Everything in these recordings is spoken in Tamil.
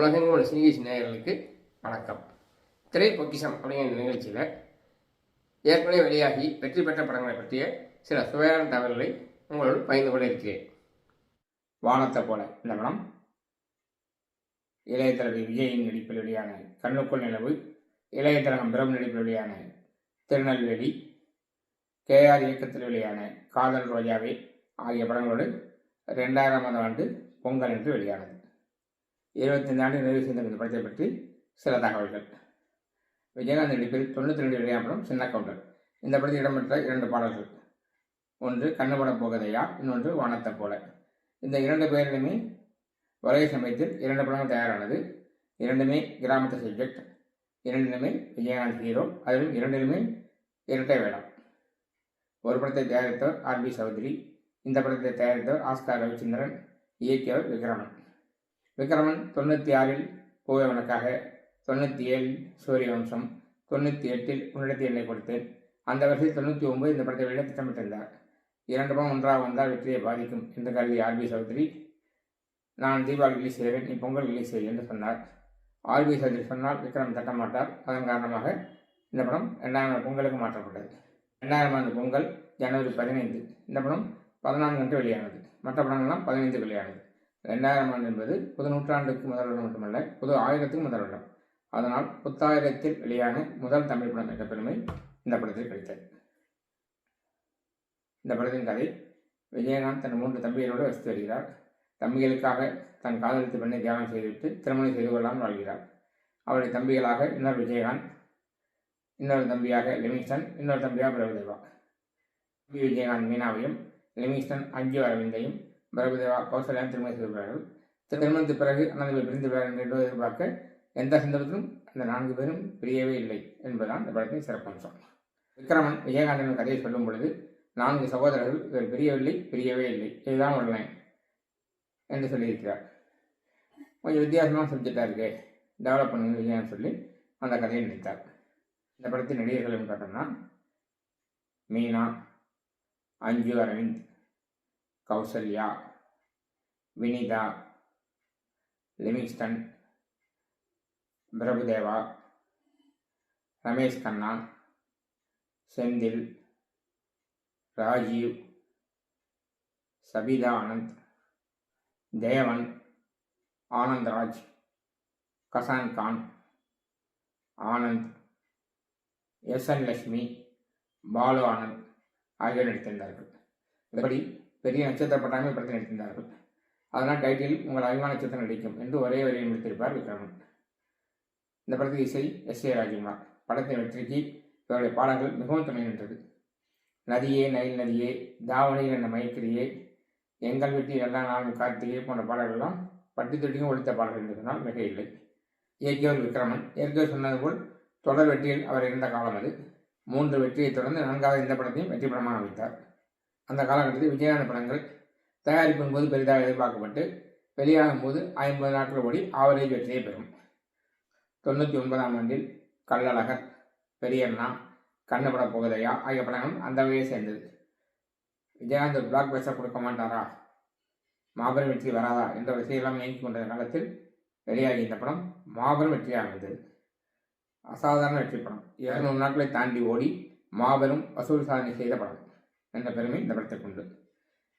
உலகெங்கும் உள்ள சினிகேசி நேயர்களுக்கு வணக்கம். திரை பொக்கிஷம் அப்படிங்கிற நிகழ்ச்சியில் ஏற்கனவே வெளியாகி வெற்றி பெற்ற படங்களை பற்றிய சில சுவையான தகவல்களை உங்களோடு பகிர்ந்து கொள்ள இருக்கிறேன். வானத்தை போல இந்த படம் இளைய தளபதி விஜயின் நடிப்பில் வெளியான கண்ணுக்குள் நிலவு, இளைய திலகம் பிரபு நடிப்பில் வெளியான திருநெல்வேலி, KR இயக்கத்தில் வெளியான காதல் ரோஜாவே ஆகிய படங்களோடு 2000ஆம் ஆண்டு பொங்கல் என்று வெளியானது. 25 ஆண்டு நிறைவு செய்த இந்த படத்தை பற்றி சில தகவல்கள். விஜயகாந்த் நடிப்பில் 92 வெளியான படம் சின்ன கவுண்டர். இந்த படத்தில் இடம்பெற்ற 2 பாடல்கள், ஒன்று கண்ணுபட போகதையா, இன்னொன்று வானத்தை போல. இந்த 2 பேரிலுமே ஒரே சமயத்தில் 2 படங்கள் தயாரானது. 2மே கிராமத்து சப்ஜெக்ட், 2லுமே விஜயகாந்த் ஹீரோ, அதிலும் 2லுமே இரட்டை வேடம். ஒரு படத்தை தயாரித்தவர் RB சௌத்ரி, இந்த படத்தை தயாரித்தவர் ஆஸ்கார் ரவிச்சந்திரன், இயக்கியவர் விக்ரமன். விக்ரமன் 96இல் பூவனுக்காக, 97இல் சூரியவம்சம், 98இல் உன்னிடத்தில் என்னை கொடுத்தேன், அந்த வரிசையில் 99 இந்த படத்தை வெளியிட திட்டமிட்டிருந்தார். 2 படம் ஒன்றாக வந்தால் வெற்றியை பாதிக்கும் என்று கருதி RB சௌத்ரி, நான் தீபாவளி ரிலீஸ் செய்கிறேன், நீ பொங்கல் ரிலீஸ் செய்ய என்று சொன்னார். RB சௌத்ரி சொன்னால் விக்ரம் தட்டமாட்டார். அதன் காரணமாக இந்த படம் 2000 ஆண்டு பொங்கலுக்கு மாற்றப்பட்டது. 2000ஆம் ஆண்டு பொங்கல் ஜனவரி 15. இந்த படம் 14 அன்று வெளியானது. மற்ற படங்கள்லாம் 15 வெளியானது. 2000ஆம் ஆண்டு என்பது புது நூற்றாண்டுக்கு முதல் வருடம் மட்டுமல்ல, புது ஆயிரத்துக்கு முதல் வருடம். அதனால் புத்தாயிரத்தில் வெளியான முதல் தமிழ் படம் என்ற பெருமை இந்த படத்தில் கிடைத்தது. இந்த படத்தின் கதை, விஜயகாந்த் தன் 3 தம்பிகளோடு வசித்து வருகிறார். தம்பிகளுக்காக தன் காதலித்து பெண்ணை தியாகம் செய்துவிட்டு திருமணம் செய்து கொள்ளாமல் வாழ்கிறார். அவருடைய தம்பிகளாக இன்னொரு விஜயகாந்த், இன்னொரு தம்பியாக லிவிங்ஸ்டன், இன்னொரு தம்பியாக பிரபுதேவா. விஜயகாந்த் மீனாவையும், லிவிங்ஸ்டன் அஞ்சு அரவிந்தையும், பிரபுதேவா கௌசல்யான் திருமணம் செய்துள்ளார்கள். திருமணத்துக்கு பிறகு அண்ணன் பிரிந்து விடுவார் என்று எதிர்பார்க்க எந்த சந்தர்ப்பத்திலும் அந்த 4 பேரும் பிரியவே இல்லை என்பதுதான் இந்த படத்தின் சிறப்பம்சம். விக்ரமன் விஜயகாந்தின் கதையை சொல்லும் பொழுது 4 சகோதரர்கள் இவர் பிரியவே இல்லை, இதுதான் ஒரு லைன் என்று சொல்லியிருக்கிறார். கொஞ்சம் வித்தியாசமான சப்ஜெக்டாக இருக்கு, டெவலப் பண்ணுங்க விஜயகாந்த் சொல்லி அந்த கதையை நினைத்தார். இந்த படத்தின் நடிகர்கள் என்று பார்த்தோம்னா மீனா, அஞ்சு அரவிந்த், கௌசல்யா, வினிதா, லிவிங்ஸ்டன், பிரபுதேவா, ரமேஷ் கண்ணா, செந்தில், ராஜீவ், சபிதா ஆனந்த், தேவன், ஆனந்த்ராஜ், கசான் கான், ஆனந்த், SN லட்சுமி, பாலு ஆனந்த் ஆகியோர் நடித்திருந்தார்கள். இப்படி பெரிய நட்சத்திர பட்டாமே படத்தில் நடித்திருந்தார்கள். அதனால் டைட்டில் உங்கள் அபிமான நட்சத்திரம் நடிக்கும் என்று ஒரே வரியில் முடித்திருப்பார் விக்ரமன். இந்த படத்தில் இசை S.A. ராஜ்குமார். படத்தின் வெற்றிக்கு இவருடைய பாடல்கள் மிகவும் துணை நின்றது. நதியே நயில் நதியே, தாவணியில் என்ன மயக்கிரியே, எங்கள் வீட்டில் எல்லா நாளும் கார்த்திகை போன்ற பாடல்கள்லாம் பட்டி தொட்டியும் ஒழித்த பாடல்கள் என்று சொன்னால் மிக இல்லை. இயக்கியவர் விக்ரமன். ஏற்கனவே சொன்னது போல் தொடர் வெற்றியில் அவர் இருந்த காலம் அது. 3 வெற்றியை தொடர்ந்து 4வது இந்த படத்தையும் வெற்றி படமாக அமைத்தார். அந்த காலகட்டத்தில் விஜயகாந்த் படங்கள் தயாரிப்பின் போது பெரிதாக எதிர்பார்க்கப்பட்டு வெளியாகும் போது 50 நாட்கள் ஓடி ஆவரேஜ் வெற்றியை பெறும். 99ஆம் ஆண்டில் கள்ளழகர், பெரியண்ணா, கண்ணுபட போகதையா ஆகிய படங்களும் அந்த வகையை சேர்ந்தது. விஜயகாந்த் பிளாக் பஸ்டர் கொடுக்க மாட்டாரா, மாபெரும் வெற்றி வராதா என்ற விஷயமெல்லாம் இயங்கிக் கொண்ட காலத்தில் வெளியாகி இந்த படம் மாபெரும் வெற்றியாக அமைந்தது. அசாதாரண வெற்றி படம். 200 நாட்களை தாண்டி ஓடி மாபெரும் வசூல் சாதனை செய்த படம் என்ற பெருமை இந்த படத்திற்கு உண்டு.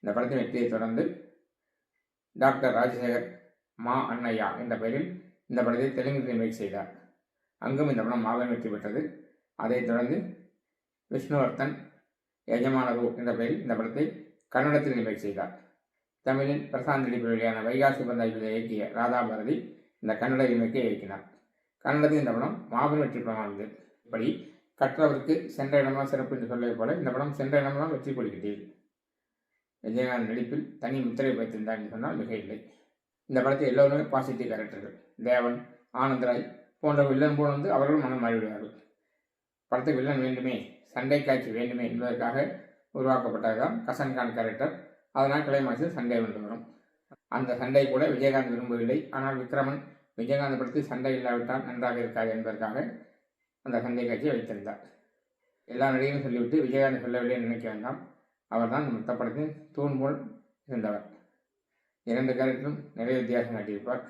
இந்த படத்தின் வெற்றியை தொடர்ந்து டாக்டர் ராஜசேகர் மா அண்ணையா என்ற பெயரில் இந்த படத்தை தெலுங்கு ரீமேக் செய்தார். அங்கும் இந்த படம் மாபெரும் வெற்றி பெற்றது. அதைத் தொடர்ந்து விஷ்ணுவர்தன் எஜமானரு என்ற பெயரில் இந்த படத்தை கன்னடத்தில் ரீமேக் செய்தார். தமிழில் பிரசாந்த் நடிப்பில் வெளியான வைகாசி பந்தாய் இயக்கிய ராதா பாரதி இந்த கன்னட ரீமேக்கை இயக்கினார். கன்னடத்தில் இந்த படம் மாபெரும் வெற்றி படமாக இருந்தது. இப்படி கற்றவருக்கு சென்ற இடமெல்லாம் சிறப்பு என்று சொல்வது போல இந்த படம் சென்ற இடமெல்லாம் வெற்றி கொள்கிறது. விஜயகாந்த் நடிப்பில் தனி முத்திரை வைத்திருந்தார் என்று சொன்னால் மிக இல்லை. இந்த படத்தில் எல்லோருமே பாசிட்டிவ் கேரக்டர்கள். தேவன், ஆனந்த்ராஜ் போன்ற வில்லன் போல் வந்து அவர்களும் மனம் மாறிவிடுவார்கள். படத்துக்கு வில்லன் வேண்டுமே, சண்டை காட்சி வேண்டுமே என்பதற்காக உருவாக்கப்பட்டதுதான் கசான் கான் கேரக்டர். அதனால் கிளைமாக்ஸில் சண்டை வந்து வரும். அந்த சண்டை கூட விஜயகாந்த் விரும்பவில்லை. ஆனால் விக்ரமன் விஜயகாந்த் படத்தில் சண்டை இல்லாவிட்டால் நன்றாக இருக்காது என்பதற்காக அந்த சண்டை காட்சியை வைத்திருந்தார். எல்லா நடிகரும் சொல்லிவிட்டு விஜயகாந்த் சொல்லவில்லை நினைக்க வேண்டாம். அவர் தான் மொத்த படத்தின் தூண் போல் இருந்தவர். 2 கேரக்டரும் நிறைய வித்தியாசம் காட்டியிருப்பார்.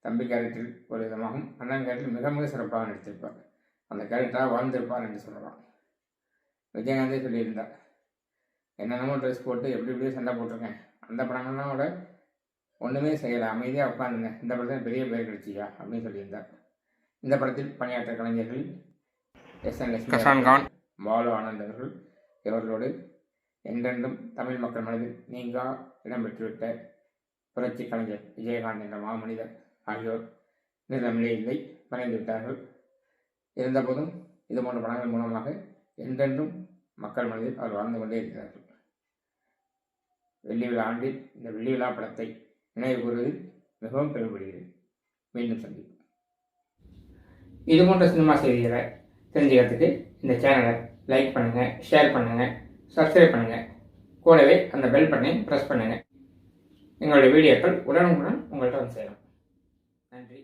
தம்பி கேரக்டரில் ஒரு விதமாகவும் அண்ணன் கேரக்டரில் மிக மிக சிறப்பாக நடித்திருப்பார். அந்த கேரக்டராக வாழ்ந்திருப்பார் என்று சொல்லலாம். விஜயகாந்தே சொல்லியிருந்தார், என்னென்னமோ ட்ரெஸ் போட்டு எப்படி எப்படியோ சண்டை போட்டிருக்கேன், அந்த படங்கள்லாம் கூட ஒன்றுமே செய்யலை, அமைதியாக உட்காந்துருந்தேன், இந்த படத்தில் பெரிய பேர் கிடைச்சியா அப்படின்னு சொல்லியிருந்தார். இந்த படத்தில் பணியாற்ற கலைஞர்கள் எஸ்.என். லட்சுமி, கசான் கான், பாலு ஆனந்த் அவர்கள் இவர்களோடு என்றென்றும் தமிழ் மக்கள் மனதில் நீங்கா இடம்பெற்றுவிட்ட புரட்சி கலைஞர் விஜயகாந்த் என்ற மாமனிதர் ஆகியோர் நிலமிலே இல்லை, மறைந்து விட்டார்கள். இருந்தபோதும் இது போன்ற படங்கள் மூலமாக என்றென்றும் மக்கள் மனதில் அவர் வாழ்ந்து கொண்டே இருக்கிறார்கள். வெள்ளி விழா ஆண்டில் இந்த வெள்ளி விழா படத்தை நினைவு கூறுவதில் மிகவும் பெருமைப்படுகிறேன். மீண்டும் சந்திப்போம். இது போன்ற சினிமா செய்திகளை தெரிஞ்சுக்கிறதுக்கு இந்த சேனலை லைக் பண்ணுங்கள், ஷேர் பண்ணுங்கள், சப்ஸ்கிரைப் பண்ணுங்கள். கூடவே அந்த பெல் பட்டனையும் ப்ரெஸ் பண்ணுங்கள். எங்களுடைய வீடியோக்கள் உடனுக்குடன் உங்கள்கிட்ட வந்து சேரும். நன்றி.